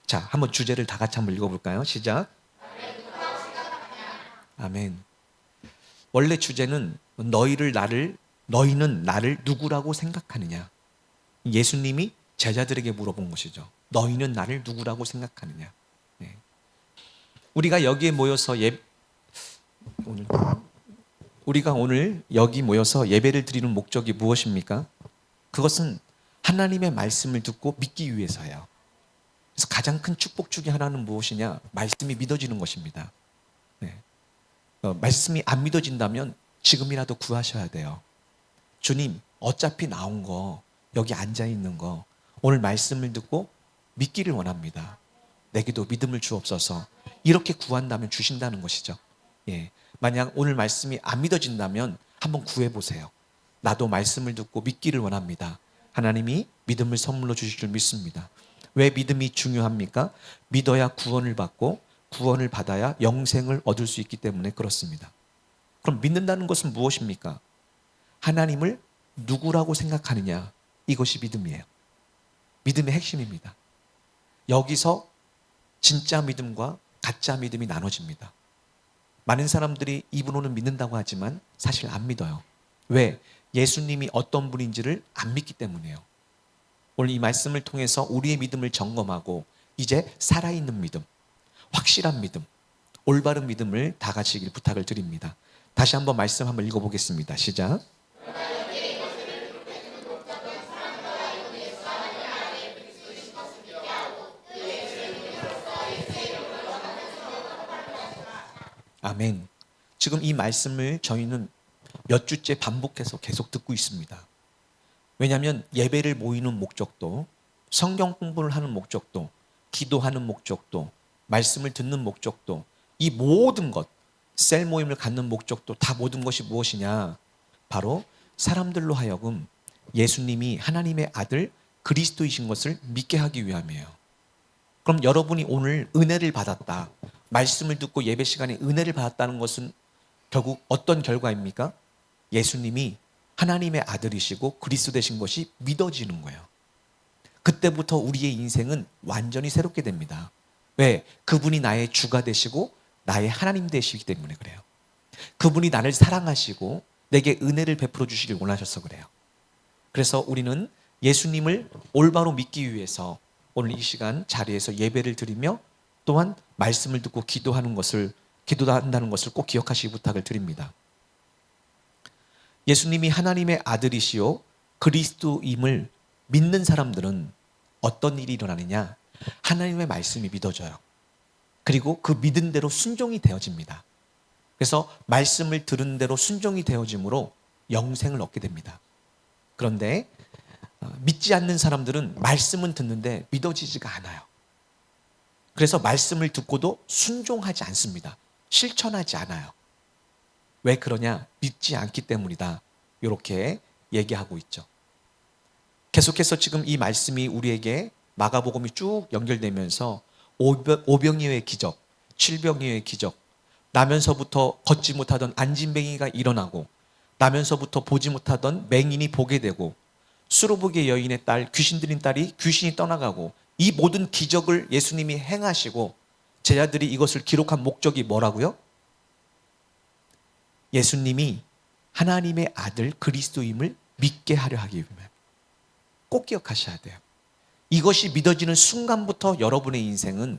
자, 한번 주제를 다 같이 한번 읽어볼까요? 시작. 아멘. 원래 주제는 너희는 나를 누구라고 생각하느냐. 예수님이 제자들에게 물어본 것이죠. 너희는 나를 누구라고 생각하느냐. 네. 우리가 여기에 모여서 우리가 오늘 여기 모여서 예배를 드리는 목적이 무엇입니까? 그것은 하나님의 말씀을 듣고 믿기 위해서예요. 그래서 가장 큰 축복 중에 하나는 무엇이냐? 말씀이 믿어지는 것입니다. 네. 말씀이 안 믿어진다면 지금이라도 구하셔야 돼요. 주님, 어차피 나온 거, 여기 앉아있는 거, 오늘 말씀을 듣고 믿기를 원합니다. 내게도 믿음을 주옵소서. 이렇게 구한다면 주신다는 것이죠. 예. 만약 오늘 말씀이 안 믿어진다면 한번 구해보세요. 나도 말씀을 듣고 믿기를 원합니다. 하나님이 믿음을 선물로 주실 줄 믿습니다. 왜 믿음이 중요합니까? 믿어야 구원을 받고 구원을 받아야 영생을 얻을 수 있기 때문에 그렇습니다. 그럼 믿는다는 것은 무엇입니까? 하나님을 누구라고 생각하느냐, 이것이 믿음이에요. 믿음의 핵심입니다. 여기서 진짜 믿음과 가짜 믿음이 나눠집니다. 많은 사람들이 입으로는 믿는다고 하지만 사실 안 믿어요. 왜? 예수님이 어떤 분인지를 안 믿기 때문이에요. 오늘 이 말씀을 통해서 우리의 믿음을 점검하고 이제 살아있는 믿음, 확실한 믿음, 올바른 믿음을 다 가지길 부탁을 드립니다. 다시 한번 말씀 한번 읽어보겠습니다. 시작. 아멘. 지금 이 말씀을 저희는 몇 주째 반복해서 계속 듣고 있습니다. 왜냐하면 예배를 모이는 목적도, 성경 공부를 하는 목적도, 기도하는 목적도, 말씀을 듣는 목적도, 이 모든 것, 셀 모임을 갖는 목적도 다 모든 것이 무엇이냐? 바로 사람들로 하여금 예수님이 하나님의 아들 그리스도이신 것을 믿게 하기 위함이에요. 그럼 여러분이 오늘 은혜를 받았다, 말씀을 듣고 예배 시간에 은혜를 받았다는 것은 결국 어떤 결과입니까? 예수님이 하나님의 아들이시고 그리스도 되신 것이 믿어지는 거예요. 그때부터 우리의 인생은 완전히 새롭게 됩니다. 왜? 그분이 나의 주가 되시고 나의 하나님 되시기 때문에 그래요. 그분이 나를 사랑하시고 내게 은혜를 베풀어 주시길 원하셔서 그래요. 그래서 우리는 예수님을 올바로 믿기 위해서 오늘 이 시간 자리에서 예배를 드리며 또한 말씀을 듣고 기도한다는 것을 꼭 기억하시기 부탁을 드립니다. 예수님이 하나님의 아들이시요 그리스도임을 믿는 사람들은 어떤 일이 일어나느냐? 하나님의 말씀이 믿어져요. 그리고 그 믿은 대로 순종이 되어집니다. 그래서 말씀을 들은 대로 순종이 되어짐으로 영생을 얻게 됩니다. 그런데 믿지 않는 사람들은 말씀은 듣는데 믿어지지가 않아요. 그래서 말씀을 듣고도 순종하지 않습니다. 실천하지 않아요. 왜 그러냐? 믿지 않기 때문이다. 이렇게 얘기하고 있죠. 계속해서 지금 이 말씀이 우리에게 마가복음이 쭉 연결되면서 오병이어의 기적, 칠병이어의 기적, 나면서부터 걷지 못하던 안진뱅이가 일어나고 나면서부터 보지 못하던 맹인이 보게 되고 수로보게 여인의 딸, 귀신 들린 딸이 귀신이 떠나가고 이 모든 기적을 예수님이 행하시고 제자들이 이것을 기록한 목적이 뭐라고요? 예수님이 하나님의 아들 그리스도임을 믿게 하려 하기 위해 꼭 기억하셔야 돼요. 이것이 믿어지는 순간부터 여러분의 인생은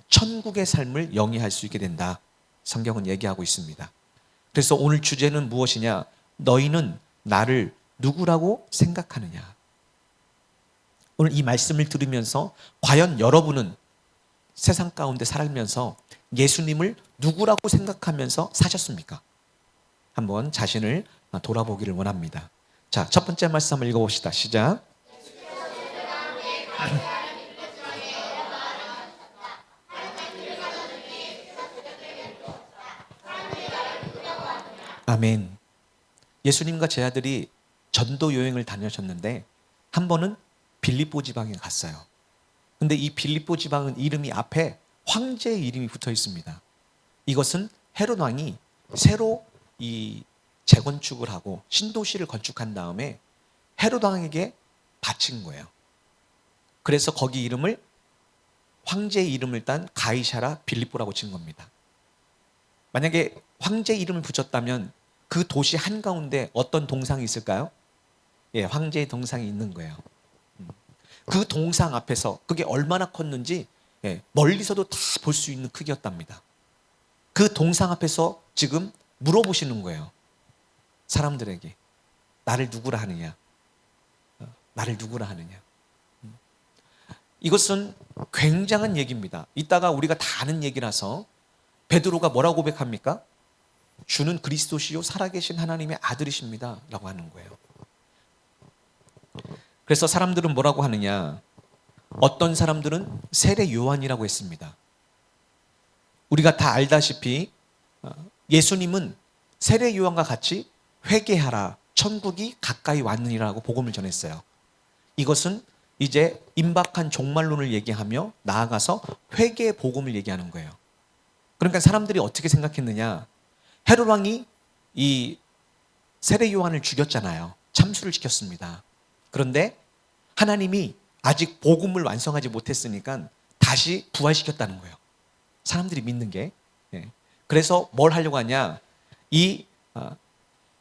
천국의 삶을 영위할 수 있게 된다. 성경은 얘기하고 있습니다. 그래서 오늘 주제는 무엇이냐? 너희는 나를 누구라고 생각하느냐? 오늘 이 말씀을 들으면서 과연 여러분은 세상 가운데 살면서 예수님을 누구라고 생각하면서 사셨습니까? 한번 자신을 돌아보기를 원합니다. 자, 첫 번째 말씀 한번 읽어봅시다. 시작. 아멘. 예수님과 제자들이 전도 여행을 다녀셨는데 한 번은 빌립보 지방에 갔어요. 근데 이 빌립보 지방은 이름이 앞에 황제의 이름이 붙어 있습니다. 이것은 헤롯 왕이 새로 이 재건축을 하고 신도시를 건축한 다음에 헤롯 왕에게 바친 거예요. 그래서 거기 이름을 황제의 이름을 딴 가이사라 빌립보라고 지은 겁니다. 만약에 황제 이름을 붙였다면 그 도시 한가운데 어떤 동상이 있을까요? 예, 황제의 동상이 있는 거예요. 그 동상 앞에서 그게 얼마나 컸는지 예, 멀리서도 다 볼 수 있는 크기였답니다. 그 동상 앞에서 지금 물어보시는 거예요. 사람들에게 나를 누구라 하느냐? 나를 누구라 하느냐? 이것은 굉장한 얘기입니다. 이따가 우리가 다 아는 얘기라서 베드로가 뭐라고 고백합니까? 주는 그리스도시요 살아계신 하나님의 아들이십니다 라고 하는 거예요. 그래서 사람들은 뭐라고 하느냐? 어떤 사람들은 세례 요한이라고 했습니다. 우리가 다 알다시피 예수님은 세례 요한과 같이 회개하라 천국이 가까이 왔느니라고 복음을 전했어요. 이것은 이제 임박한 종말론을 얘기하며 나아가서 회개의 복음을 얘기하는 거예요. 그러니까 사람들이 어떻게 생각했느냐? 헤롯 왕이 이 세례 요한을 죽였잖아요. 참수를 시켰습니다. 그런데 하나님이 아직 복음을 완성하지 못했으니까 다시 부활시켰다는 거예요. 사람들이 믿는 게. 그래서 뭘 하려고 하냐? 이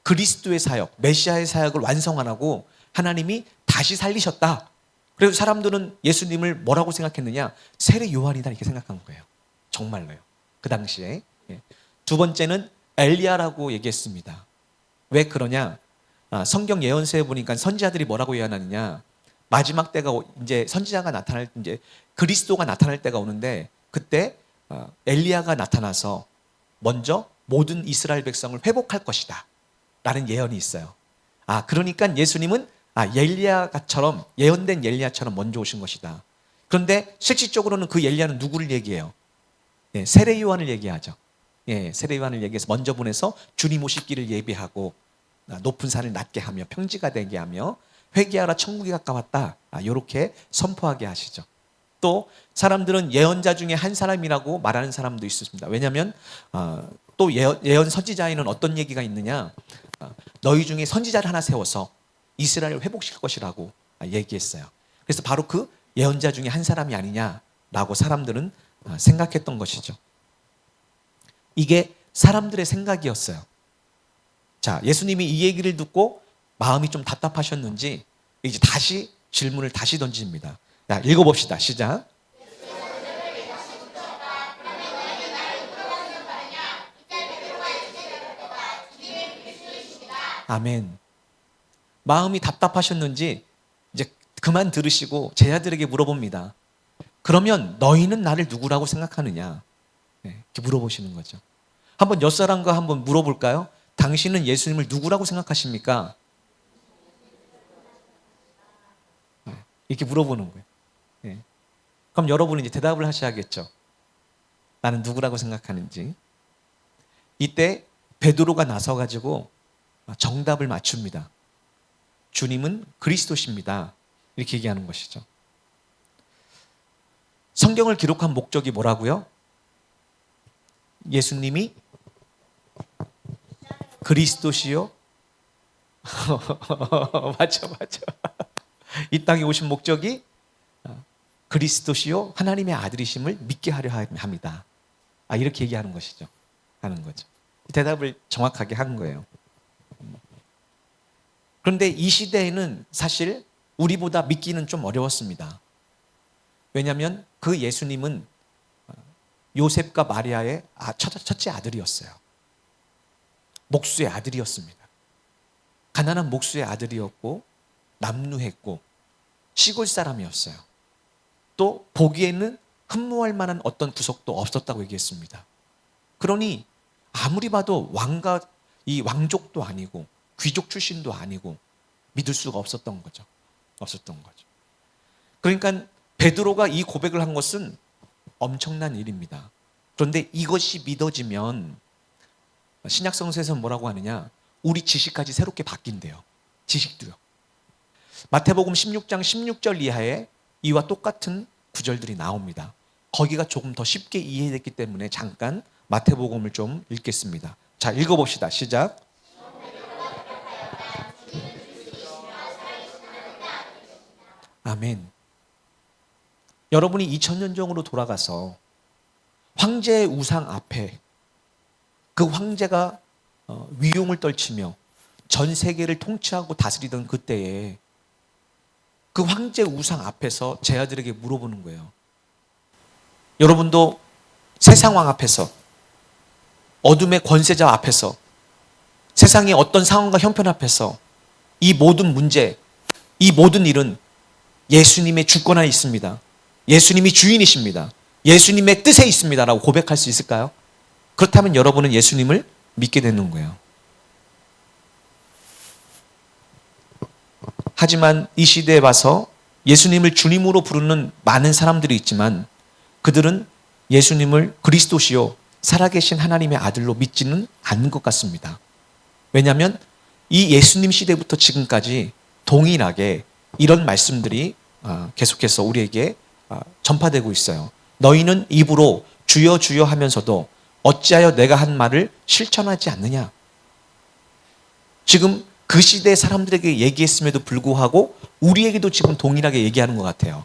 그리스도의 사역, 메시아의 사역을 완성 안 하고 하나님이 다시 살리셨다. 그래서 사람들은 예수님을 뭐라고 생각했느냐? 세례 요한이다 이렇게 생각한 거예요. 정말로요. 그 당시에. 두 번째는 엘리야라고 얘기했습니다. 왜 그러냐? 성경 예언서에 보니까 선지자들이 뭐라고 예언하느냐? 마지막 때가 이제 선지자가 나타날 이제 그리스도가 나타날 때가 오는데 그때 엘리야가 나타나서 먼저 모든 이스라엘 백성을 회복할 것이다 라는 예언이 있어요. 그러니까 예수님은 엘리야처럼 예언된 엘리야처럼 먼저 오신 것이다. 그런데 실질적으로는 그 엘리야는 누구를 얘기해요? 세례 요한을 얘기하죠. 세례 요한을 얘기해서 먼저 보내서 주님 오실 길을 예비하고 높은 산을 낮게 하며 평지가 되게 하며 회개하라 천국이 가까웠다. 이렇게 선포하게 하시죠. 또 사람들은 예언자 중에 한 사람이라고 말하는 사람도 있습니다. 왜냐하면 또 예언 선지자에는 어떤 얘기가 있느냐? 너희 중에 선지자를 하나 세워서 이스라엘을 회복시킬 것이라고 얘기했어요. 그래서 바로 그 예언자 중에 한 사람이 아니냐라고 사람들은 생각했던 것이죠. 이게 사람들의 생각이었어요. 자, 예수님이 이 얘기를 듣고 마음이 좀 답답하셨는지 이제 다시 질문을 다시 던집니다. 자, 읽어봅시다. 시작. 아멘. 마음이 답답하셨는지 이제 그만 들으시고 제자들에게 물어봅니다. 그러면 너희는 나를 누구라고 생각하느냐? 이렇게 물어보시는 거죠. 한번 옆사람과 한번 물어볼까요? 당신은 예수님을 누구라고 생각하십니까? 이렇게 물어보는 거예요. 그럼 여러분은 이제 대답을 하셔야겠죠. 나는 누구라고 생각하는지. 이때 베드로가 나서가지고 정답을 맞춥니다. 주님은 그리스도십니다. 이렇게 얘기하는 것이죠. 성경을 기록한 목적이 뭐라고요? 예수님이 그리스도시요? 맞죠. 이 땅에 오신 목적이 그리스도시요 하나님의 아들이심을 믿게 하려 합니다. 이렇게 얘기하는 것이죠. 하는 거죠. 대답을 정확하게 한 거예요. 그런데 이 시대에는 사실 우리보다 믿기는 좀 어려웠습니다. 왜냐하면 그 예수님은 요셉과 마리아의 첫째 아들이었어요. 목수의 아들이었습니다. 가난한 목수의 아들이었고 남루했고 시골 사람이었어요. 또 보기에는 흠모할 만한 어떤 구석도 없었다고 얘기했습니다. 그러니 아무리 봐도 왕족도 아니고 귀족 출신도 아니고 믿을 수가 없었던 거죠. 그러니까 베드로가 이 고백을 한 것은 엄청난 일입니다. 그런데 이것이 믿어지면 신약 성서에서는 뭐라고 하느냐? 우리 지식까지 새롭게 바뀐대요. 지식도요. 마태복음 16장 16절 이하에 이와 똑같은 구절들이 나옵니다. 거기가 조금 더 쉽게 이해됐기 때문에 잠깐 마태복음을 좀 읽겠습니다. 자, 읽어봅시다. 시작. 아멘. 여러분이 2000년 전으로 돌아가서 황제의 우상 앞에 그 황제가 위용을 떨치며 전 세계를 통치하고 다스리던 그때에 그 황제 우상 앞에서 제 아들에게 물어보는 거예요. 여러분도 세상왕 앞에서, 어둠의 권세자 앞에서, 세상의 어떤 상황과 형편 앞에서 이 모든 문제, 이 모든 일은 예수님의 주권 안에 있습니다. 예수님이 주인이십니다. 예수님의 뜻에 있습니다. 라고 고백할 수 있을까요? 그렇다면 여러분은 예수님을 믿게 되는 거예요. 하지만 이 시대에 와서 예수님을 주님으로 부르는 많은 사람들이 있지만 그들은 예수님을 그리스도시요 살아계신 하나님의 아들로 믿지는 않는 것 같습니다. 왜냐하면 이 예수님 시대부터 지금까지 동일하게 이런 말씀들이 계속해서 우리에게 전파되고 있어요. 너희는 입으로 주여 주여 하면서도 어찌하여 내가 한 말을 실천하지 않느냐. 지금 그 시대의 사람들에게 얘기했음에도 불구하고 우리에게도 지금 동일하게 얘기하는 것 같아요.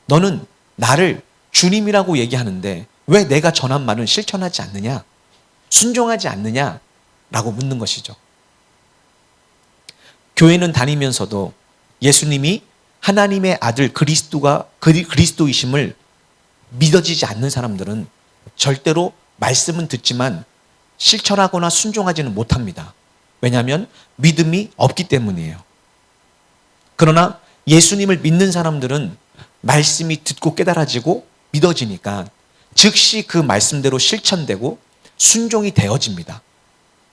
너는 나를 주님이라고 얘기하는데 왜 내가 전한 말은 실천하지 않느냐? 순종하지 않느냐? 라고 묻는 것이죠. 교회는 다니면서도 예수님이 하나님의 아들 그리스도이심을 믿어지지 않는 사람들은 절대로 말씀은 듣지만 실천하거나 순종하지는 못합니다. 왜냐하면 믿음이 없기 때문이에요. 그러나 예수님을 믿는 사람들은 말씀이 듣고 깨달아지고 믿어지니까 즉시 그 말씀대로 실천되고 순종이 되어집니다.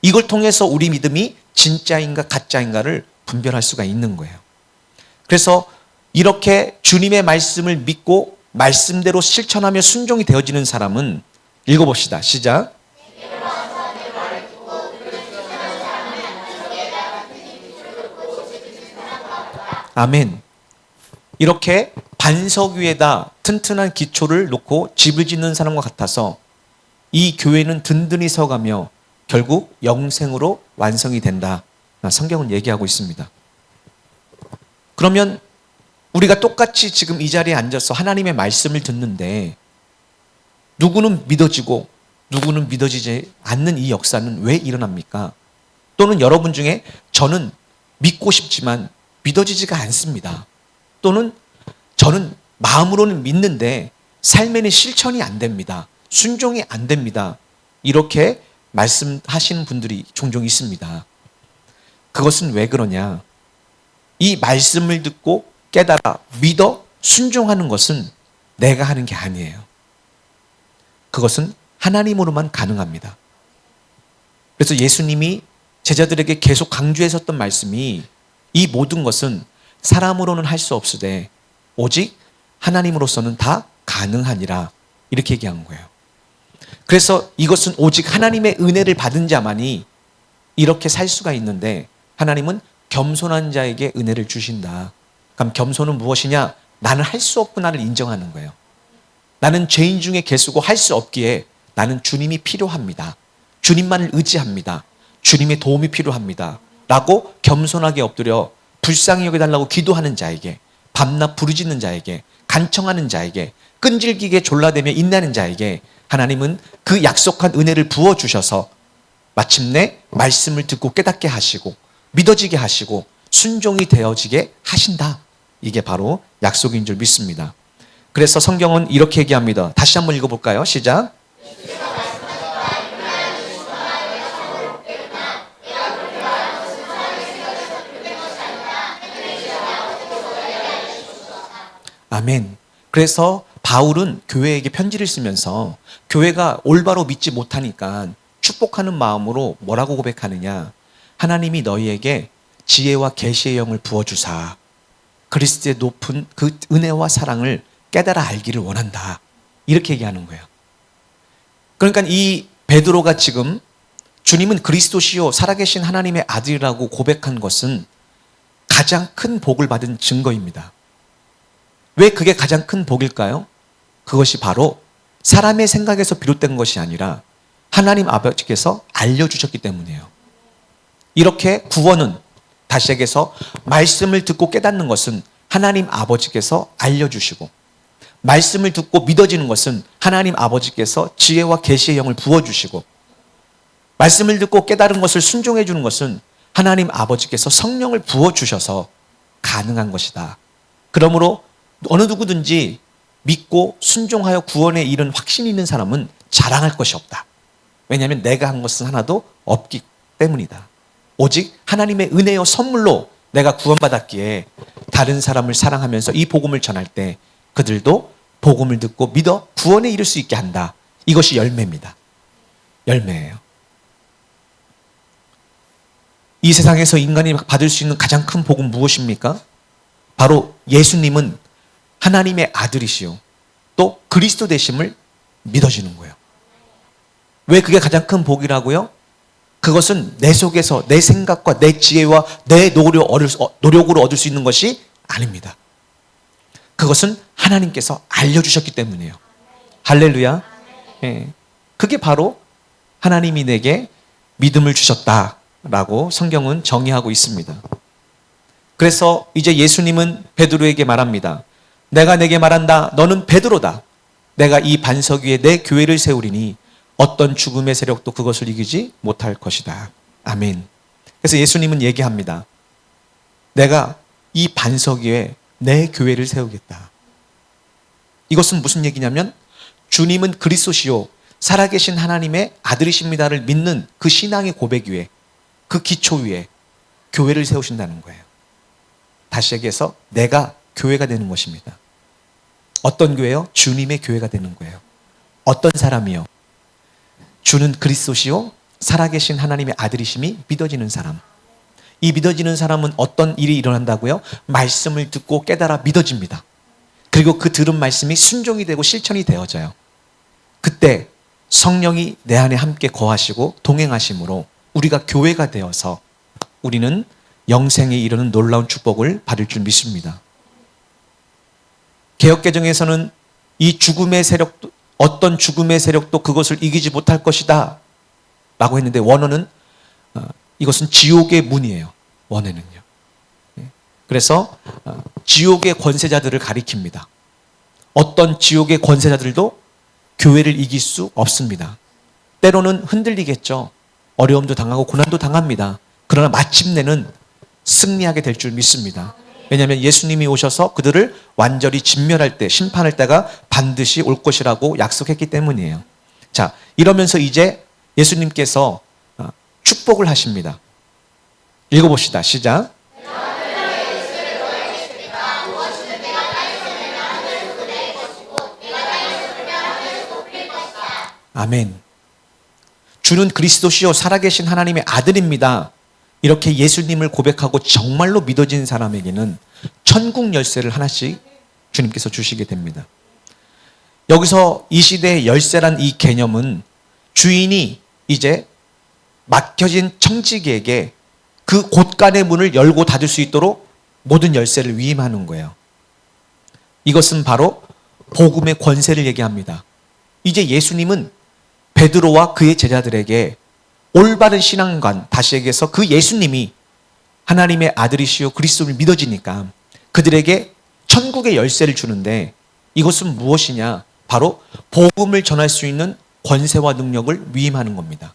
이걸 통해서 우리 믿음이 진짜인가 가짜인가를 분별할 수가 있는 거예요. 그래서 이렇게 주님의 말씀을 믿고 말씀대로 실천하며 순종이 되어지는 사람은 읽어봅시다. 시작. 아멘. 이렇게 반석 위에다 튼튼한 기초를 놓고 집을 짓는 사람과 같아서 이 교회는 든든히 서가며 결국 영생으로 완성이 된다. 성경은 얘기하고 있습니다. 그러면 우리가 똑같이 지금 이 자리에 앉아서 하나님의 말씀을 듣는데 누구는 믿어지고 누구는 믿어지지 않는 이 역사는 왜 일어납니까? 또는 여러분 중에 저는 믿고 싶지만 믿어지지가 않습니다. 또는 저는 마음으로는 믿는데 삶에는 실천이 안 됩니다. 순종이 안 됩니다. 이렇게 말씀하시는 분들이 종종 있습니다. 그것은 왜 그러냐? 이 말씀을 듣고 깨달아 믿어 순종하는 것은 내가 하는 게 아니에요. 그것은 하나님으로만 가능합니다. 그래서 예수님이 제자들에게 계속 강조했었던 말씀이 이 모든 것은 사람으로는 할 수 없으되 오직 하나님으로서는 다 가능하니라 이렇게 얘기한 거예요. 그래서 이것은 오직 하나님의 은혜를 받은 자만이 이렇게 살 수가 있는데 하나님은 겸손한 자에게 은혜를 주신다. 그럼 겸손은 무엇이냐? 나는 할 수 없구나를 인정하는 거예요. 나는 죄인 중에 개수고 할 수 없기에 나는 주님이 필요합니다. 주님만을 의지합니다. 주님의 도움이 필요합니다. 라고 겸손하게 엎드려 불쌍히 여겨달라고 기도하는 자에게, 밤낮 부르짖는 자에게, 간청하는 자에게, 끈질기게 졸라대며 인내하는 자에게 하나님은 그 약속한 은혜를 부어주셔서 마침내 말씀을 듣고 깨닫게 하시고 믿어지게 하시고 순종이 되어지게 하신다. 이게 바로 약속인 줄 믿습니다. 그래서 성경은 이렇게 얘기합니다. 다시 한번 읽어볼까요? 시작. 아멘. 그래서 바울은 교회에게 편지를 쓰면서 교회가 올바로 믿지 못하니까 축복하는 마음으로 뭐라고 고백하느냐? 하나님이 너희에게 지혜와 계시의 영을 부어주사 그리스도의 높은 그 은혜와 사랑을 깨달아 알기를 원한다. 이렇게 얘기하는 거예요. 그러니까 이 베드로가 지금 주님은 그리스도시요 살아계신 하나님의 아들이라고 고백한 것은 가장 큰 복을 받은 증거입니다. 왜 그게 가장 큰 복일까요? 그것이 바로 사람의 생각에서 비롯된 것이 아니라 하나님 아버지께서 알려주셨기 때문이에요. 이렇게 구원은 다시 얘기해서 말씀을 듣고 깨닫는 것은 하나님 아버지께서 알려주시고 말씀을 듣고 믿어지는 것은 하나님 아버지께서 지혜와 계시의 영을 부어주시고, 말씀을 듣고 깨달은 것을 순종해 주는 것은 하나님 아버지께서 성령을 부어주셔서 가능한 것이다. 그러므로 어느 누구든지 믿고 순종하여 구원에 이른 확신이 있는 사람은 자랑할 것이 없다. 왜냐하면 내가 한 것은 하나도 없기 때문이다. 오직 하나님의 은혜요 선물로 내가 구원받았기에 다른 사람을 사랑하면서 이 복음을 전할 때 그들도 복음을 듣고 믿어 구원에 이를 수 있게 한다. 이것이 열매입니다. 열매예요. 이 세상에서 인간이 받을 수 있는 가장 큰 복은 무엇입니까? 바로 예수님은 하나님의 아들이시요 또 그리스도 되심을 믿어지는 거예요. 왜 그게 가장 큰 복이라고요? 그것은 내 속에서 내 생각과 내 지혜와 내 노력으로 얻을 수 있는 것이 아닙니다. 그것은 하나님께서 알려주셨기 때문이에요. 할렐루야. 예. 그게 바로 하나님이 내게 믿음을 주셨다라고 성경은 정의하고 있습니다. 그래서 이제 예수님은 베드로에게 말합니다. 내가 내게 말한다. 너는 베드로다. 내가 이 반석 위에 내 교회를 세우리니 어떤 죽음의 세력도 그것을 이기지 못할 것이다. 아멘. 그래서 예수님은 얘기합니다. 내가 이 반석 위에 내 교회를 세우겠다. 이것은 무슨 얘기냐면 주님은 그리스도시요 살아계신 하나님의 아들이십니다를 믿는 그 신앙의 고백 위에, 그 기초 위에 교회를 세우신다는 거예요. 다시 얘기해서 내가 교회가 되는 것입니다. 어떤 교회요? 주님의 교회가 되는 거예요. 어떤 사람이요? 주는 그리스도시요 살아계신 하나님의 아들이심이 믿어지는 사람. 이 믿어지는 사람은 어떤 일이 일어난다고요? 말씀을 듣고 깨달아 믿어집니다. 그리고 그 들은 말씀이 순종이 되고 실천이 되어져요. 그때 성령이 내 안에 함께 거하시고 동행하심으로 우리가 교회가 되어서 우리는 영생에 이르는 놀라운 축복을 받을 줄 믿습니다. 개역개정에서는 이 죽음의 세력도, 어떤 죽음의 세력도 그것을 이기지 못할 것이다 라고 했는데 원어는 이것은 지옥의 문이에요. 원어는요. 그래서 지옥의 권세자들을 가리킵니다. 어떤 지옥의 권세자들도 교회를 이길 수 없습니다. 때로는 흔들리겠죠. 어려움도 당하고 고난도 당합니다. 그러나 마침내는 승리하게 될 줄 믿습니다. 왜냐하면 예수님이 오셔서 그들을 완전히 진멸할 때, 심판할 때가 반드시 올 것이라고 약속했기 때문이에요. 자, 이러면서 이제 예수님께서 축복을 하십니다. 읽어봅시다. 시작. 아멘. 주는 그리스도시요 살아계신 하나님의 아들입니다. 이렇게 예수님을 고백하고 정말로 믿어진 사람에게는 천국 열쇠를 하나씩 주님께서 주시게 됩니다. 여기서 이 시대의 열쇠란 이 개념은 주인이 이제 막혀진 청지기에게 그 곳간의 문을 열고 닫을 수 있도록 모든 열쇠를 위임하는 거예요. 이것은 바로 복음의 권세를 얘기합니다. 이제 예수님은 베드로와 그의 제자들에게 올바른 신앙관, 다시 얘기해서 그 예수님이 하나님의 아들이시요 그리스도를 믿어지니까 그들에게 천국의 열쇠를 주는데 이것은 무엇이냐? 바로 복음을 전할 수 있는 권세와 능력을 위임하는 겁니다.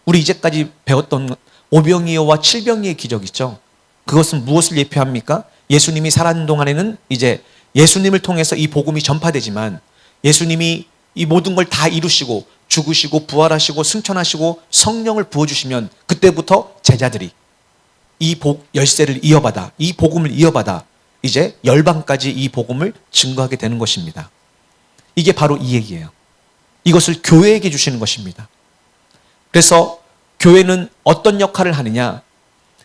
우리 이제까지 배웠던 오병이어와 칠병이의 기적 있죠? 그것은 무엇을 예표합니까? 예수님이 살아있는 동안에는 이제 예수님을 통해서 이 복음이 전파되지만 예수님이 이 모든 걸 다 이루시고 죽으시고 부활하시고 승천하시고 성령을 부어주시면 그때부터 제자들이 이 열쇠를 이어받아, 이 복음을 이어받아 이제 열방까지 이 복음을 증거하게 되는 것입니다. 이게 바로 이 얘기예요. 이것을 교회에게 주시는 것입니다. 그래서 교회는 어떤 역할을 하느냐?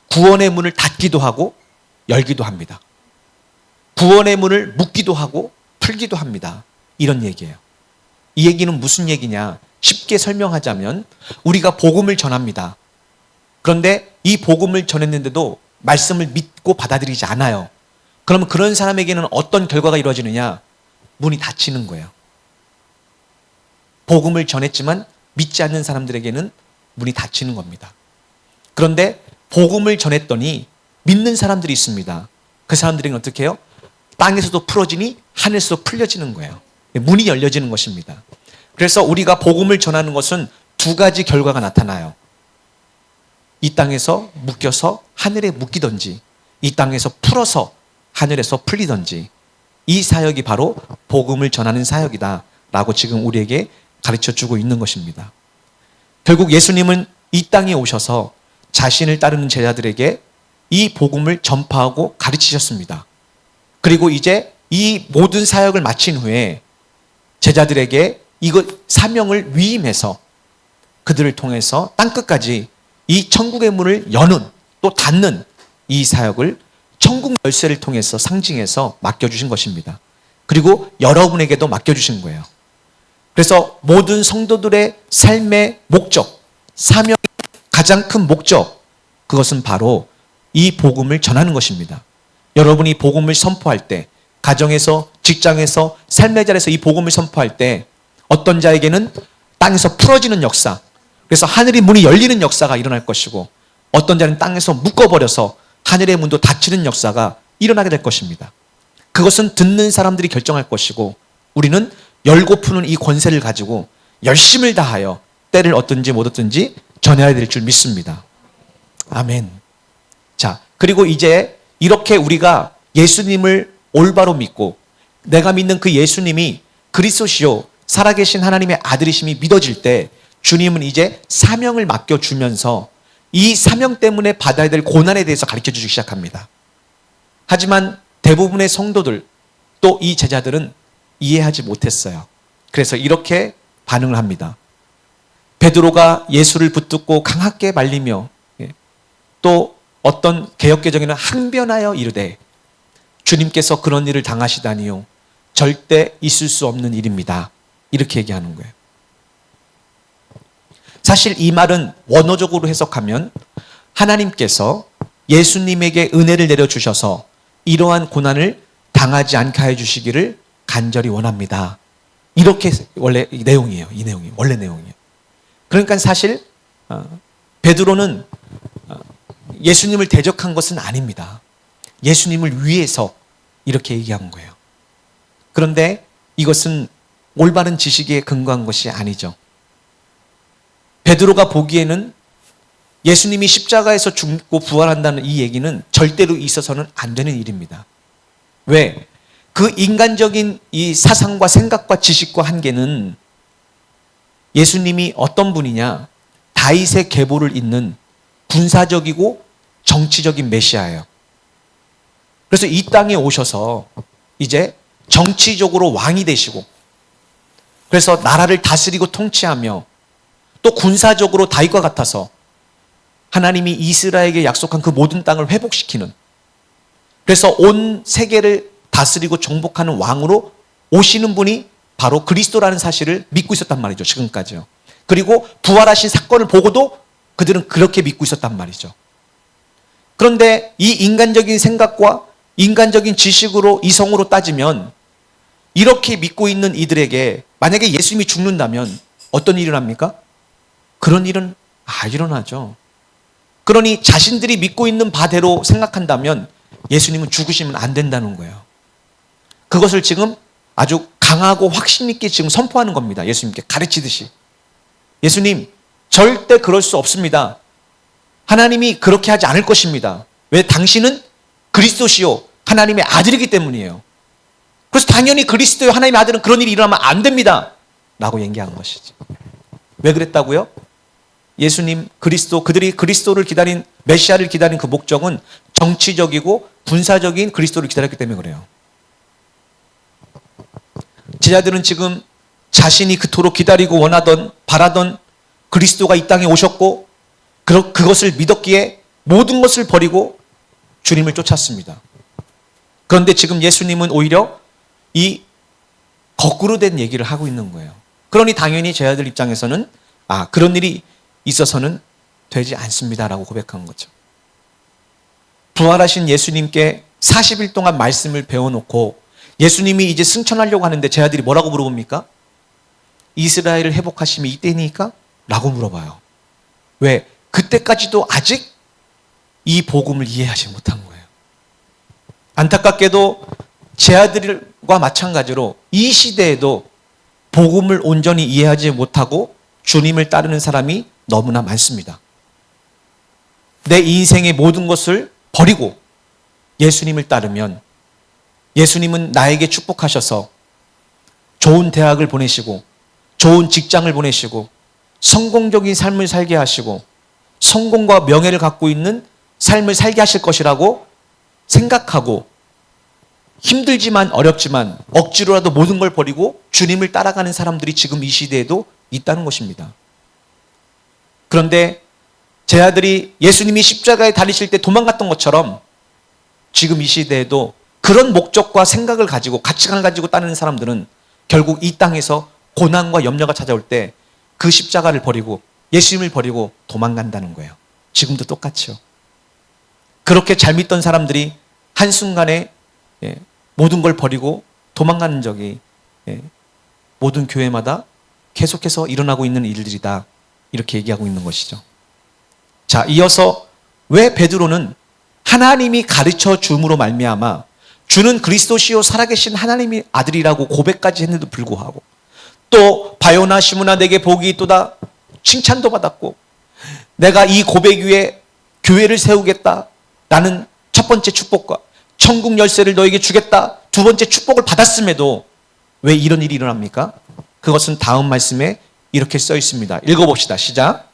구원의 문을 닫기도 하고 열기도 합니다. 구원의 문을 묶기도 하고 풀기도 합니다. 이런 얘기예요. 이 얘기는 무슨 얘기냐? 쉽게 설명하자면 우리가 복음을 전합니다. 그런데 이 복음을 전했는데도 말씀을 믿고 받아들이지 않아요. 그러면 그런 사람에게는 어떤 결과가 이루어지느냐? 문이 닫히는 거예요. 복음을 전했지만 믿지 않는 사람들에게는 문이 닫히는 겁니다. 그런데 복음을 전했더니 믿는 사람들이 있습니다. 그 사람들은 어떻게 해요? 땅에서도 풀어지니 하늘에서도 풀려지는 거예요. 문이 열려지는 것입니다. 그래서 우리가 복음을 전하는 것은 두 가지 결과가 나타나요. 이 땅에서 묶여서 하늘에 묶이든지, 이 땅에서 풀어서 하늘에서 풀리든지, 이 사역이 바로 복음을 전하는 사역이다 라고 지금 우리에게 가르쳐주고 있는 것입니다. 결국 예수님은 이 땅에 오셔서 자신을 따르는 제자들에게 이 복음을 전파하고 가르치셨습니다. 그리고 이제 이 모든 사역을 마친 후에 제자들에게 이것 사명을 위임해서 그들을 통해서 땅끝까지 이 천국의 문을 여는, 또 닫는 이 사역을 천국 열쇠를 통해서 상징해서 맡겨주신 것입니다. 그리고 여러분에게도 맡겨주신 거예요. 그래서 모든 성도들의 삶의 목적, 사명의 가장 큰 목적, 그것은 바로 이 복음을 전하는 것입니다. 여러분이 복음을 선포할 때, 가정에서, 직장에서, 삶의 자리에서 이 복음을 선포할 때 어떤 자에게는 땅에서 풀어지는 역사, 그래서 하늘의 문이 열리는 역사가 일어날 것이고, 어떤 자는 땅에서 묶어버려서 하늘의 문도 닫히는 역사가 일어나게 될 것입니다. 그것은 듣는 사람들이 결정할 것이고, 우리는 열고 푸는 이 권세를 가지고 열심을 다하여 때를 얻든지 못 얻든지 전해야 될 줄 믿습니다. 아멘. 자, 그리고 이제 이렇게 우리가 예수님을 올바로 믿고 내가 믿는 그 예수님이 그리스도시요 살아계신 하나님의 아들이심이 믿어질 때 주님은 이제 사명을 맡겨주면서 이 사명 때문에 받아야 될 고난에 대해서 가르쳐주기 시작합니다. 하지만 대부분의 성도들, 또 이 제자들은 이해하지 못했어요. 그래서 이렇게 반응을 합니다. 베드로가 예수를 붙들고 강하게 말리며, 또 어떤 개역개정에는 항변하여 이르되 주님께서 그런 일을 당하시다니요 절대 있을 수 없는 일입니다. 이렇게 얘기하는 거예요. 사실 이 말은 원어적으로 해석하면 하나님께서 예수님에게 은혜를 내려주셔서 이러한 고난을 당하지 않게 해주시기를 간절히 원합니다. 이렇게 원래 이 내용이에요. 이 내용이 원래 내용이에요. 그러니까 사실 베드로는 예수님을 대적한 것은 아닙니다. 예수님을 위해서 이렇게 얘기한 거예요. 그런데 이것은 올바른 지식에 근거한 것이 아니죠. 베드로가 보기에는 예수님이 십자가에서 죽고 부활한다는 이 얘기는 절대로 있어서는 안 되는 일입니다. 왜? 그 인간적인 이 사상과 생각과 지식과 한계는 예수님이 어떤 분이냐? 다윗의 계보를 잇는 군사적이고 정치적인 메시아예요. 그래서 이 땅에 오셔서 이제 정치적으로 왕이 되시고, 그래서 나라를 다스리고 통치하며, 또 군사적으로 다윗과 같아서 하나님이 이스라엘에게 약속한 그 모든 땅을 회복시키는, 그래서 온 세계를 다스리고 정복하는 왕으로 오시는 분이 바로 그리스도라는 사실을 믿고 있었단 말이죠. 지금까지요. 그리고 부활하신 사건을 보고도 그들은 그렇게 믿고 있었단 말이죠. 그런데 이 인간적인 생각과 인간적인 지식으로, 이성으로 따지면 이렇게 믿고 있는 이들에게 만약에 예수님이 죽는다면 어떤 일이 일어납니까? 그런 일은 일어나죠. 그러니 자신들이 믿고 있는 바대로 생각한다면 예수님은 죽으시면 안 된다는 거예요. 그것을 지금 아주 강하고 확신 있게 지금 선포하는 겁니다. 예수님께 가르치듯이. 예수님, 절대 그럴 수 없습니다. 하나님이 그렇게 하지 않을 것입니다. 왜? 당신은 그리스도시요 하나님의 아들이기 때문이에요. 그래서 당연히 그리스도요 하나님의 아들은 그런 일이 일어나면 안 됩니다 라고 얘기한 것이지. 왜 그랬다고요? 예수님, 그리스도, 그들이 그리스도를 기다린, 메시아를 기다린 그 목적은 정치적이고 군사적인 그리스도를 기다렸기 때문에 그래요. 제자들은 지금 자신이 그토록 기다리고 원하던, 바라던 그리스도가 이 땅에 오셨고 그것을 믿었기에 모든 것을 버리고 주님을 쫓았습니다. 그런데 지금 예수님은 오히려 이 거꾸로 된 얘기를 하고 있는 거예요. 그러니 당연히 제자들 입장에서는 그런 일이 있어서는 되지 않습니다라고 고백한 거죠. 부활하신 예수님께 40일 동안 말씀을 배워놓고 예수님이 이제 승천하려고 하는데 제자들이 뭐라고 물어봅니까? 이스라엘을 회복하심이 이때니까? 라고 물어봐요. 왜? 그때까지도 아직 이 복음을 이해하지 못한 거예요. 안타깝게도 제 아들과 마찬가지로 이 시대에도 복음을 온전히 이해하지 못하고 주님을 따르는 사람이 너무나 많습니다. 내 인생의 모든 것을 버리고 예수님을 따르면 예수님은 나에게 축복하셔서 좋은 대학을 보내시고 좋은 직장을 보내시고 성공적인 삶을 살게 하시고 성공과 명예를 갖고 있는 삶을 살게 하실 것이라고 생각하고 힘들지만 어렵지만 억지로라도 모든 걸 버리고 주님을 따라가는 사람들이 지금 이 시대에도 있다는 것입니다. 그런데 제 아들이 예수님이 십자가에 달리실 때 도망갔던 것처럼 지금 이 시대에도 그런 목적과 생각을 가지고 가치관을 가지고 따르는 사람들은 결국 이 땅에서 고난과 염려가 찾아올 때 그 십자가를 버리고 예수님을 버리고 도망간다는 거예요. 지금도 똑같죠. 그렇게 잘 믿던 사람들이 한순간에 모든 걸 버리고 도망가는 적이 모든 교회마다 계속해서 일어나고 있는 일들이다. 이렇게 얘기하고 있는 것이죠. 자, 이어서 왜 베드로는 하나님이 가르쳐 줌으로 말미암아 주는 그리스도시요 살아계신 하나님의 아들이라고 고백까지 했는데도 불구하고 또 바요나 시므나 내게 복이 있도다 칭찬도 받았고 내가 이 고백 위에 교회를 세우겠다 라는 첫 번째 축복과 천국 열쇠를 너에게 주겠다 두 번째 축복을 받았음에도 왜 이런 일이 일어납니까? 그것은 다음 말씀에 이렇게 써 있습니다. 읽어봅시다. 시작.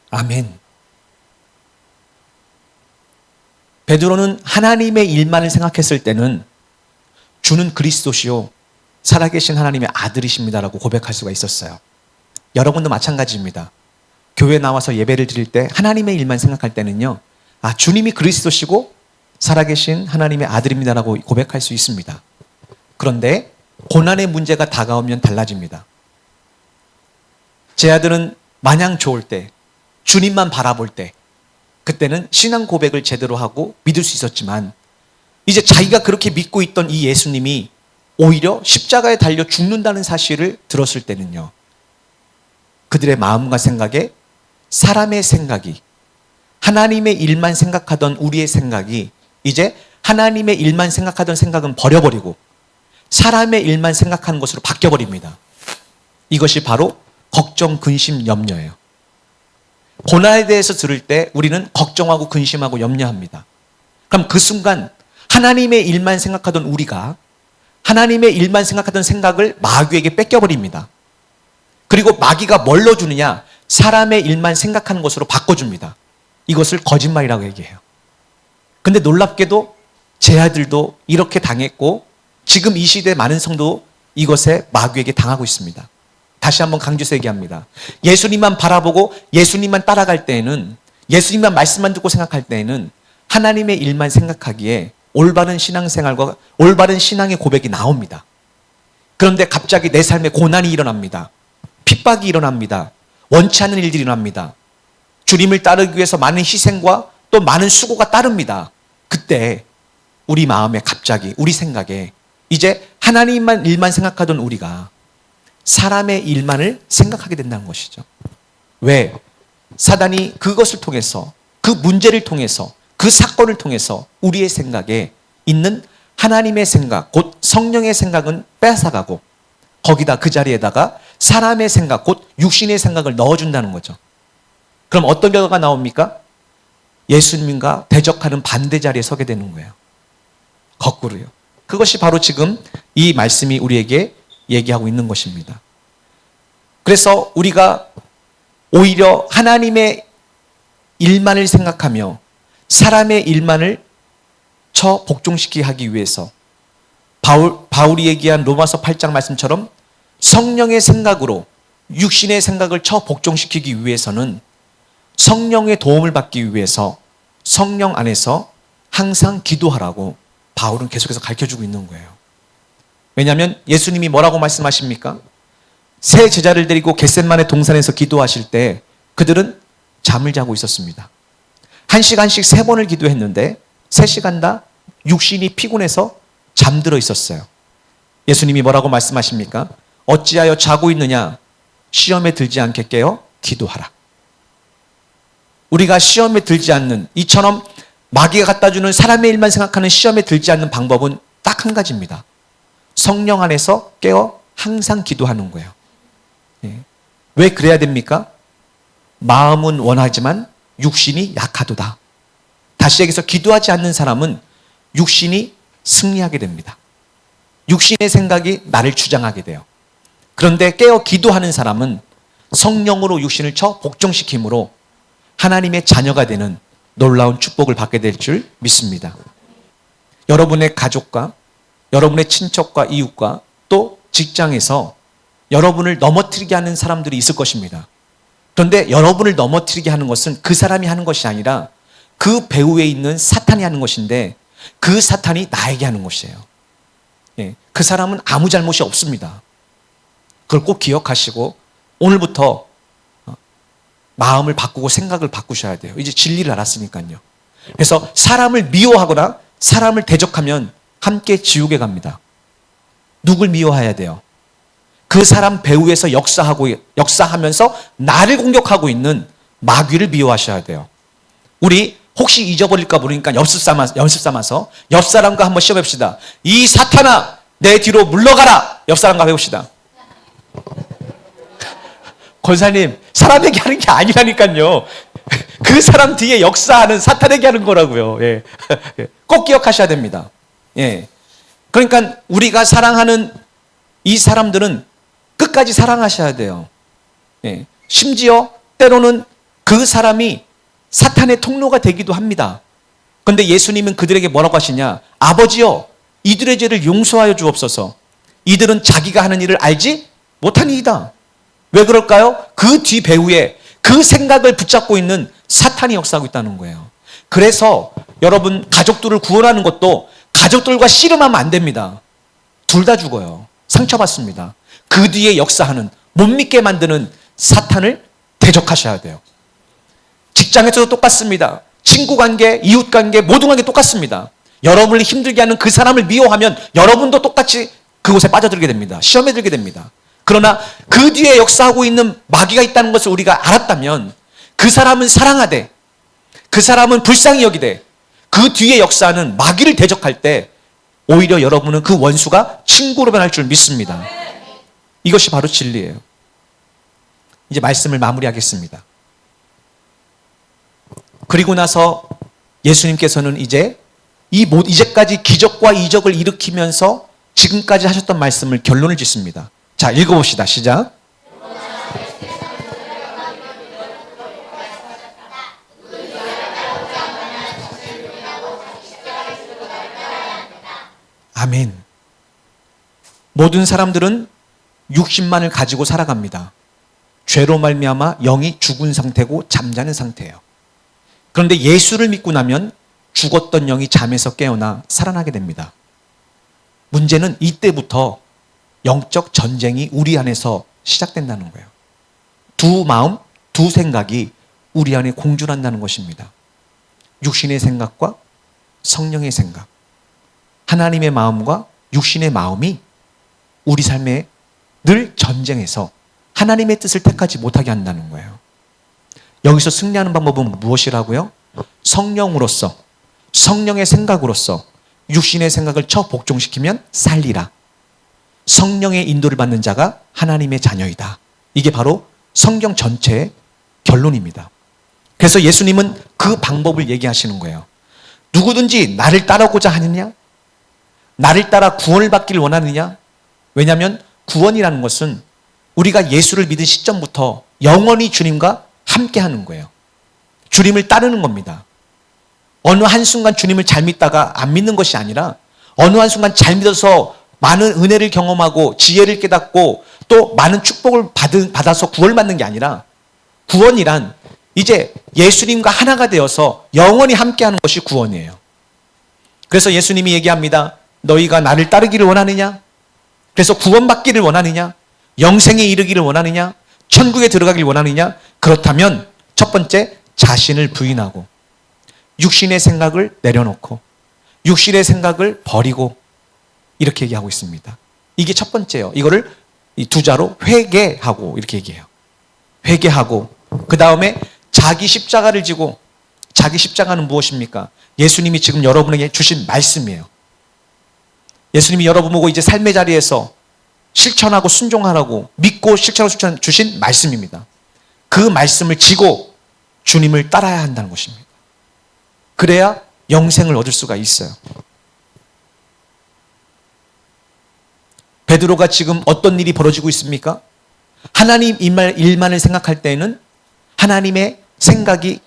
아멘. 베드로는 하나님의 일만을 생각했을 때는 주는 그리스도시요 살아계신 하나님의 아들이십니다라고 고백할 수가 있었어요. 여러분도 마찬가지입니다. 교회 나와서 예배를 드릴 때 하나님의 일만 생각할 때는요, 주님이 그리스도시고 살아계신 하나님의 아들입니다라고 고백할 수 있습니다. 그런데 고난의 문제가 다가오면 달라집니다. 제 아들은 마냥 좋을 때, 주님만 바라볼 때, 그때는 신앙 고백을 제대로 하고 믿을 수 있었지만 이제 자기가 그렇게 믿고 있던 이 예수님이 오히려 십자가에 달려 죽는다는 사실을 들었을 때는요, 그들의 마음과 생각에 사람의 생각이, 하나님의 일만 생각하던 우리의 생각이 이제 하나님의 일만 생각하던 생각은 버려버리고 사람의 일만 생각하는 것으로 바뀌어버립니다. 이것이 바로 걱정, 근심, 염려예요. 고난에 대해서 들을 때 우리는 걱정하고 근심하고 염려합니다. 그럼 그 순간 하나님의 일만 생각하던 우리가 하나님의 일만 생각하던 생각을 마귀에게 뺏겨버립니다. 그리고 마귀가 뭘 넣어주느냐? 사람의 일만 생각하는 것으로 바꿔줍니다. 이것을 거짓말이라고 얘기해요. 근데 놀랍게도 제 아들도 이렇게 당했고 지금 이 시대 많은 성도 이것에 마귀에게 당하고 있습니다. 다시 한번 강조해서 얘기합니다. 예수님만 바라보고 예수님만 따라갈 때에는, 예수님만 말씀만 듣고 생각할 때에는 하나님의 일만 생각하기에 올바른 신앙생활과 올바른 신앙의 고백이 나옵니다. 그런데 갑자기 내 삶에 고난이 일어납니다. 핍박이 일어납니다. 원치 않는 일들이 일어납니다. 주님을 따르기 위해서 많은 희생과 또 많은 수고가 따릅니다. 그때 우리 마음에 갑자기, 우리 생각에 이제 하나님만 일만 생각하던 우리가 사람의 일만을 생각하게 된다는 것이죠. 왜? 사단이 그것을 통해서, 그 문제를 통해서, 그 사건을 통해서 우리의 생각에 있는 하나님의 생각, 곧 성령의 생각은 뺏어가고 거기다 그 자리에다가 사람의 생각, 곧 육신의 생각을 넣어준다는 거죠. 그럼 어떤 결과가 나옵니까? 예수님과 대적하는 반대 자리에 서게 되는 거예요. 거꾸로요. 그것이 바로 지금 이 말씀이 우리에게 얘기하고 있는 것입니다. 그래서 우리가 오히려 하나님의 일만을 생각하며 사람의 일만을 복종시키게 하기 위해서 바울이 얘기한 로마서 8장 말씀처럼 성령의 생각으로 육신의 생각을 복종시키기 위해서는 성령의 도움을 받기 위해서 성령 안에서 항상 기도하라고 바울은 계속해서 가르쳐주고 있는 거예요. 왜냐하면 예수님이 뭐라고 말씀하십니까? 세 제자를 데리고 겟셋마네 동산에서 기도하실 때 그들은 잠을 자고 있었습니다. 1시간씩 3번을 기도했는데 3시간 다 육신이 피곤해서 잠들어 있었어요. 예수님이 뭐라고 말씀하십니까? 어찌하여 자고 있느냐? 시험에 들지 않게 깨어 기도하라. 우리가 시험에 들지 않는, 이처럼 마귀가 갖다 주는 사람의 일만 생각하는 시험에 들지 않는 방법은 딱 한 가지입니다. 성령 안에서 깨어 항상 기도하는 거예요. 예. 왜 그래야 됩니까? 마음은 원하지만 육신이 약하도다. 다시 얘기해서 기도하지 않는 사람은 육신이 승리하게 됩니다. 육신의 생각이 나를 주장하게 돼요. 그런데 깨어 기도하는 사람은 성령으로 육신을 쳐 복종시킴으로 하나님의 자녀가 되는 놀라운 축복을 받게 될 줄 믿습니다. 여러분의 가족과 여러분의 친척과 이웃과 또 직장에서 여러분을 넘어뜨리게 하는 사람들이 있을 것입니다. 그런데 여러분을 넘어뜨리게 하는 것은 그 사람이 하는 것이 아니라 그 배후에 있는 사탄이 하는 것인데, 그 사탄이 나에게 하는 것이에요. 예, 그 사람은 아무 잘못이 없습니다. 그걸 꼭 기억하시고 오늘부터 마음을 바꾸고 생각을 바꾸셔야 돼요. 이제 진리를 알았으니까요. 그래서 사람을 미워하거나 사람을 대적하면 함께 지옥에 갑니다. 누굴 미워해야 돼요? 그 사람 배후에서 역사하면서 나를 공격하고 있는 마귀를 미워하셔야 돼요. 우리 혹시 잊어버릴까 모르니까 연습 삼아서 옆 사람과 한번 시험해봅시다. 이 사탄아, 내 뒤로 물러가라. 옆 사람과 해봅시다. 권사님, 사람에게 하는 게 아니라니까요. 그 사람 뒤에 역사하는 사탄에게 하는 거라고요. 예. 꼭 기억하셔야 됩니다. 예. 그러니까 우리가 사랑하는 이 사람들은 끝까지 사랑하셔야 돼요. 예. 심지어 때로는 그 사람이 사탄의 통로가 되기도 합니다. 그런데 예수님은 그들에게 뭐라고 하시냐? 아버지여, 이들의 죄를 용서하여 주옵소서. 이들은 자기가 하는 일을 알지 못하니이다. 왜 그럴까요? 그 뒤 배후에 그 생각을 붙잡고 있는 사탄이 역사하고 있다는 거예요. 그래서 여러분, 가족들을 구원하는 것도 가족들과 씨름하면 안 됩니다. 둘 다 죽어요. 상처받습니다. 그 뒤에 역사하는, 못 믿게 만드는 사탄을 대적하셔야 돼요. 직장에서도 똑같습니다. 친구 관계, 이웃 관계, 모든 관계 똑같습니다. 여러분을 힘들게 하는 그 사람을 미워하면 여러분도 똑같이 그곳에 빠져들게 됩니다. 시험에 들게 됩니다. 그러나 그 뒤에 역사하고 있는 마귀가 있다는 것을 우리가 알았다면 그 사람은 사랑하되, 그 사람은 불쌍히 여기되, 그 뒤에 역사하는 마귀를 대적할 때 오히려 여러분은 그 원수가 친구로 변할 줄 믿습니다. 이것이 바로 진리예요. 이제 말씀을 마무리하겠습니다. 그리고 나서 예수님께서는 이제까지 기적과 이적을 일으키면서 지금까지 하셨던 말씀을 결론을 짓습니다. 자, 읽어봅시다. 시작. 아멘. 모든 사람들은 육신만을 가지고 살아갑니다. 죄로 말미암아 영이 죽은 상태고 잠자는 상태예요. 그런데 예수를 믿고 나면 죽었던 영이 잠에서 깨어나 살아나게 됩니다. 문제는 이때부터 영적 전쟁이 우리 안에서 시작된다는 거예요. 두 마음, 두 생각이 우리 안에 공존한다는 것입니다. 육신의 생각과 성령의 생각. 하나님의 마음과 육신의 마음이 우리 삶에 늘 전쟁해서 하나님의 뜻을 택하지 못하게 한다는 거예요. 여기서 승리하는 방법은 무엇이라고요? 성령으로서, 성령의 생각으로서 육신의 생각을 쳐 복종시키면 살리라. 성령의 인도를 받는 자가 하나님의 자녀이다. 이게 바로 성경 전체의 결론입니다. 그래서 예수님은 그 방법을 얘기하시는 거예요. 누구든지 나를 따르고자 하느냐? 나를 따라 구원을 받기를 원하느냐? 왜냐하면 구원이라는 것은 우리가 예수를 믿은 시점부터 영원히 주님과 함께 하는 거예요. 주님을 따르는 겁니다. 어느 한순간 주님을 잘 믿다가 안 믿는 것이 아니라 어느 한순간 잘 믿어서 많은 은혜를 경험하고 지혜를 깨닫고 또 많은 축복을 받아서 구원을 받는 게 아니라, 구원이란 이제 예수님과 하나가 되어서 영원히 함께하는 것이 구원이에요. 그래서 예수님이 얘기합니다. 너희가 나를 따르기를 원하느냐? 그래서 구원받기를 원하느냐? 영생에 이르기를 원하느냐? 천국에 들어가기를 원하느냐? 그렇다면 첫 번째, 자신을 부인하고 육신의 생각을 내려놓고 육신의 생각을 버리고, 이렇게 얘기하고 있습니다. 이게 첫 번째예요. 이거를 이 두 자로 회개하고 이렇게 얘기해요. 회개하고 그 다음에 자기 십자가를 지고, 자기 십자가는 무엇입니까? 예수님이 지금 여러분에게 주신 말씀이에요. 예수님이 여러분 보고 이제 삶의 자리에서 실천하고 순종하라고 믿고 실천하고 주신 말씀입니다. 그 말씀을 지고 주님을 따라야 한다는 것입니다. 그래야 영생을 얻을 수가 있어요. 베드로가 지금 어떤 일이 벌어지고 있습니까? 하나님 일만을 생각할 때에는 하나님의 생각이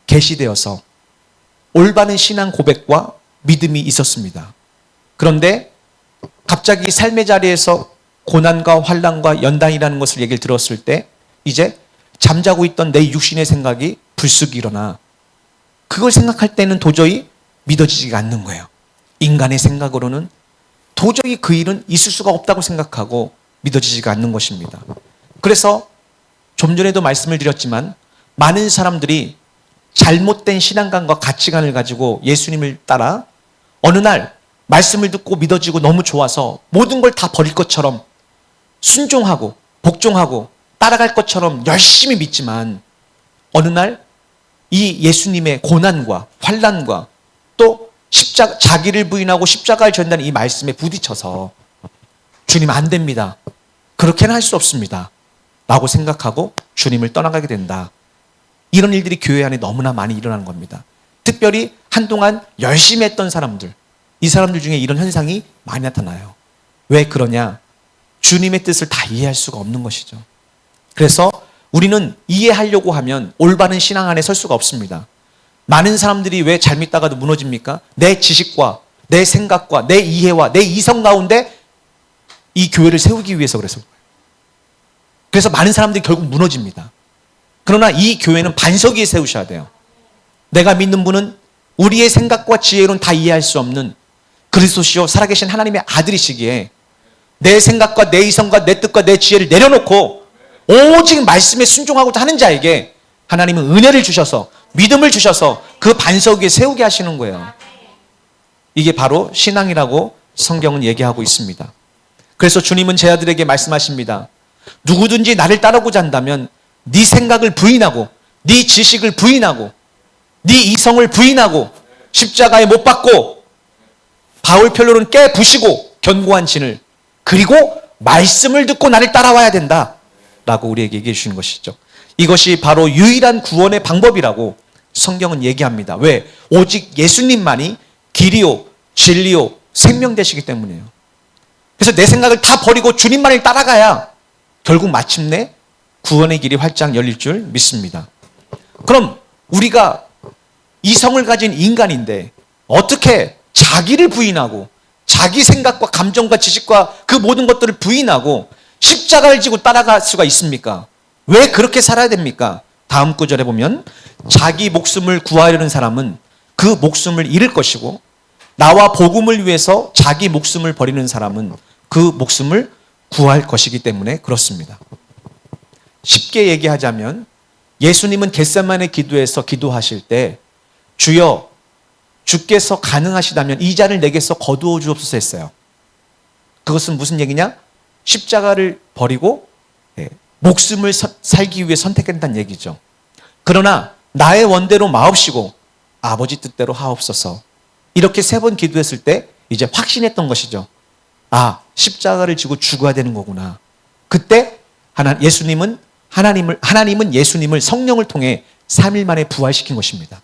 계시되어서 올바른 신앙 고백과 믿음이 있었습니다. 그런데 갑자기 삶의 자리에서 고난과 환난과 연단이라는 것을 얘기를 들었을 때 이제 잠자고 있던 내 육신의 생각이 불쑥 일어나 그걸 생각할 때는 도저히 믿어지지가 않는 거예요. 인간의 생각으로는 도저히 그 일은 있을 수가 없다고 생각하고 믿어지지가 않는 것입니다. 그래서 좀 전에도 말씀을 드렸지만 많은 사람들이 잘못된 신앙관과 가치관을 가지고 예수님을 따라 어느 날 말씀을 듣고 믿어지고 너무 좋아서 모든 걸 다 버릴 것처럼 순종하고 복종하고 따라갈 것처럼 열심히 믿지만 어느 날 이 예수님의 고난과 환난과 또 자기를 부인하고 십자가를 전다는 이 말씀에 부딪혀서 주님 안 됩니다. 그렇게는 할 수 없습니다. 라고 생각하고 주님을 떠나가게 된다. 이런 일들이 교회 안에 너무나 많이 일어나는 겁니다. 특별히 한동안 열심히 했던 사람들, 이 사람들 중에 이런 현상이 많이 나타나요. 왜 그러냐? 주님의 뜻을 다 이해할 수가 없는 것이죠. 그래서 우리는 이해하려고 하면 올바른 신앙 안에 설 수가 없습니다. 많은 사람들이 왜 잘 믿다가도 무너집니까? 내 지식과 내 생각과 내 이해와 내 이성 가운데 이 교회를 세우기 위해서 그래서 많은 사람들이 결국 무너집니다. 그러나 이 교회는 반석 위에 세우셔야 돼요. 내가 믿는 분은 우리의 생각과 지혜로는 다 이해할 수 없는 그리스도시요 살아계신 하나님의 아들이시기에 내 생각과 내 이성과 내 뜻과 내 지혜를 내려놓고 오직 말씀에 순종하고자 하는 자에게 하나님은 은혜를 주셔서 믿음을 주셔서 그 반석 위에 세우게 하시는 거예요. 이게 바로 신앙이라고 성경은 얘기하고 있습니다. 그래서 주님은 제 아들에게 말씀하십니다. 누구든지 나를 따르고자 한다면 네 생각을 부인하고 네 지식을 부인하고 네 이성을 부인하고 십자가에 못 박고 바울편로는 깨부시고 견고한 진을 그리고 말씀을 듣고 나를 따라와야 된다 라고 우리에게 얘기해 주시는 것이죠. 이것이 바로 유일한 구원의 방법이라고 성경은 얘기합니다. 왜? 오직 예수님만이 길이요 진리요 생명 되시기 때문이에요. 그래서 내 생각을 다 버리고 주님만을 따라가야 결국 마침내 구원의 길이 활짝 열릴 줄 믿습니다. 그럼 우리가 이성을 가진 인간인데 어떻게 자기를 부인하고 자기 생각과 감정과 지식과 그 모든 것들을 부인하고 십자가를 지고 따라갈 수가 있습니까? 왜 그렇게 살아야 됩니까? 다음 구절에 보면 자기 목숨을 구하려는 사람은 그 목숨을 잃을 것이고 나와 복음을 위해서 자기 목숨을 버리는 사람은 그 목숨을 구할 것이기 때문에 그렇습니다. 쉽게 얘기하자면 예수님은 겟세마네 기도에서 기도하실 때 주여 주께서 가능하시다면 이 잔을 내게서 거두어 주옵소서 했어요. 그것은 무슨 얘기냐? 십자가를 버리고 목숨을 살기 위해 선택한다는 얘기죠. 그러나 나의 원대로 마옵시고 아버지 뜻대로 하옵소서. 이렇게 3번 기도했을 때 이제 확신했던 것이죠. 아, 십자가를 지고 죽어야 되는 거구나. 그때 하나님은 예수님을 성령을 통해 3일 만에 부활시킨 것입니다.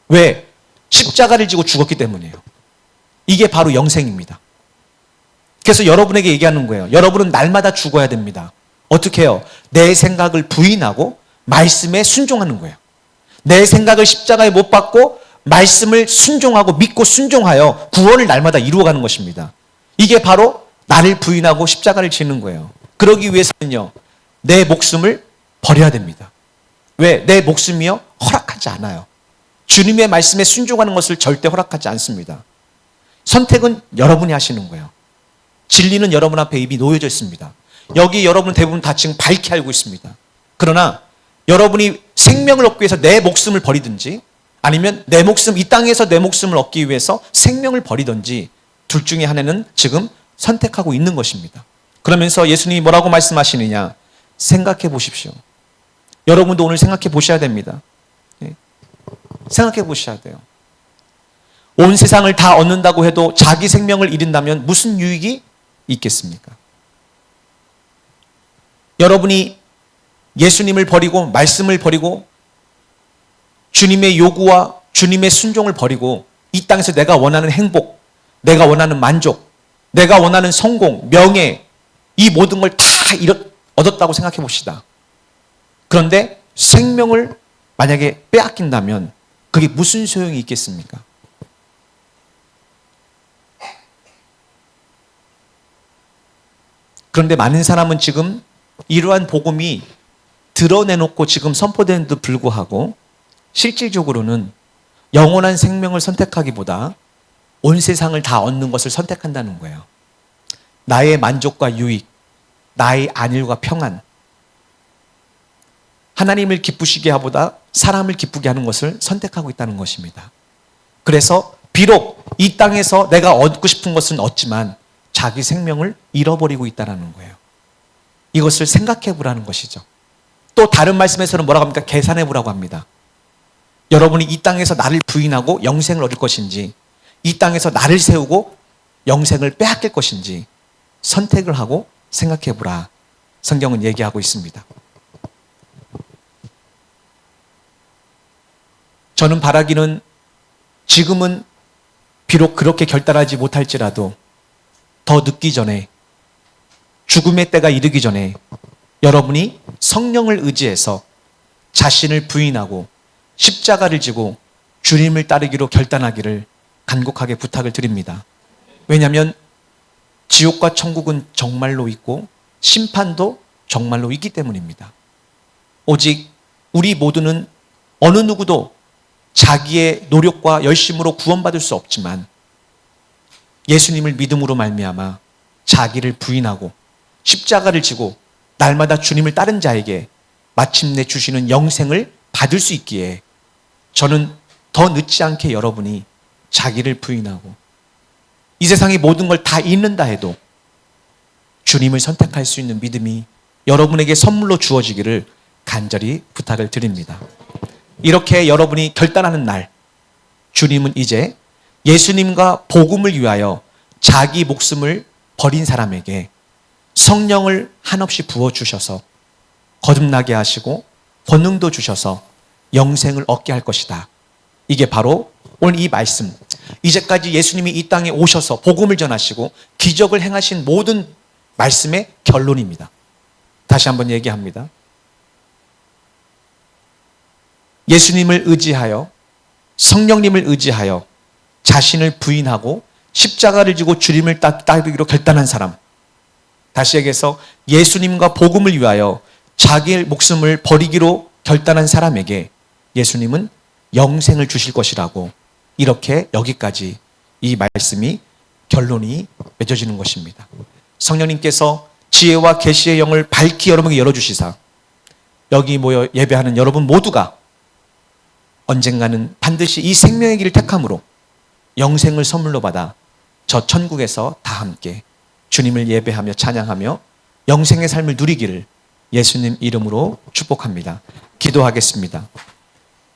왜? 십자가를 지고 죽었기 때문이에요. 이게 바로 영생입니다. 그래서 여러분에게 얘기하는 거예요. 여러분은 날마다 죽어야 됩니다. 어떻게 해요? 내 생각을 부인하고 말씀에 순종하는 거예요. 내 생각을 십자가에 못 박고 말씀을 순종하고 믿고 순종하여 구원을 날마다 이루어가는 것입니다. 이게 바로 나를 부인하고 십자가를 지는 거예요. 그러기 위해서는요. 내 목숨을 버려야 됩니다. 왜? 내 목숨이요? 허락하지 않아요. 주님의 말씀에 순종하는 것을 절대 허락하지 않습니다. 선택은 여러분이 하시는 거예요. 진리는 여러분 앞에 이미 놓여져 있습니다. 여기 여러분 대부분 다 지금 밝게 알고 있습니다. 그러나 여러분이 생명을 얻기 위해서 내 목숨을 버리든지 아니면 이 땅에서 내 목숨을 얻기 위해서 생명을 버리든지 둘 중에 하나는 지금 선택하고 있는 것입니다. 그러면서 예수님이 뭐라고 말씀하시느냐? 생각해 보십시오. 여러분도 오늘 생각해 보셔야 됩니다. 생각해 보셔야 돼요. 온 세상을 다 얻는다고 해도 자기 생명을 잃는다면 무슨 유익이 있겠습니까? 여러분이 예수님을 버리고 말씀을 버리고 주님의 요구와 주님의 순종을 버리고 이 땅에서 내가 원하는 행복, 내가 원하는 만족, 내가 원하는 성공, 명예, 이 모든 걸 다 얻었다고 생각해 봅시다. 그런데 생명을 만약에 빼앗긴다면 그게 무슨 소용이 있겠습니까? 그런데 많은 사람은 지금 이러한 복음이 드러내놓고 지금 선포되는데도 불구하고 실질적으로는 영원한 생명을 선택하기보다 온 세상을 다 얻는 것을 선택한다는 거예요. 나의 만족과 유익, 나의 안일과 평안, 하나님을 기쁘시게 하보다 사람을 기쁘게 하는 것을 선택하고 있다는 것입니다. 그래서 비록 이 땅에서 내가 얻고 싶은 것은 얻지만 자기 생명을 잃어버리고 있다는 거예요. 이것을 생각해 보라는 것이죠. 또 다른 말씀에서는 뭐라고 합니까? 계산해 보라고 합니다. 여러분이 이 땅에서 나를 부인하고 영생을 얻을 것인지, 이 땅에서 나를 세우고 영생을 빼앗길 것인지 선택을 하고 생각해 보라. 성경은 얘기하고 있습니다. 저는 바라기는 지금은 비록 그렇게 결단하지 못할지라도 더 늦기 전에, 죽음의 때가 이르기 전에 여러분이 성령을 의지해서 자신을 부인하고 십자가를 지고 주님을 따르기로 결단하기를 간곡하게 부탁을 드립니다. 왜냐하면 지옥과 천국은 정말로 있고 심판도 정말로 있기 때문입니다. 오직 우리 모두는 어느 누구도 자기의 노력과 열심으로 구원받을 수 없지만 예수님을 믿음으로 말미암아 자기를 부인하고 십자가를 지고 날마다 주님을 따른 자에게 마침내 주시는 영생을 받을 수 있기에 저는 더 늦지 않게 여러분이 자기를 부인하고 이 세상의 모든 걸 다 잃는다 해도 주님을 선택할 수 있는 믿음이 여러분에게 선물로 주어지기를 간절히 부탁을 드립니다. 이렇게 여러분이 결단하는 날, 주님은 이제 예수님과 복음을 위하여 자기 목숨을 버린 사람에게 성령을 한없이 부어주셔서 거듭나게 하시고 권능도 주셔서 영생을 얻게 할 것이다. 이게 바로 오늘 이 말씀, 이제까지 예수님이 이 땅에 오셔서 복음을 전하시고 기적을 행하신 모든 말씀의 결론입니다. 다시 한번 얘기합니다. 예수님을 의지하여 성령님을 의지하여 자신을 부인하고 십자가를 지고 주님을 따르기로 결단한 사람, 다시 얘기해서 예수님과 복음을 위하여 자기의 목숨을 버리기로 결단한 사람에게 예수님은 영생을 주실 것이라고, 이렇게 여기까지 이 말씀이 결론이 맺어지는 것입니다. 성령님께서 지혜와 계시의 영을 밝히 여러분에게 열어주시사 여기 모여 예배하는 여러분 모두가 언젠가는 반드시 이 생명의 길을 택함으로 영생을 선물로 받아 저 천국에서 다 함께 주님을 예배하며 찬양하며 영생의 삶을 누리기를 예수님 이름으로 축복합니다. 기도하겠습니다.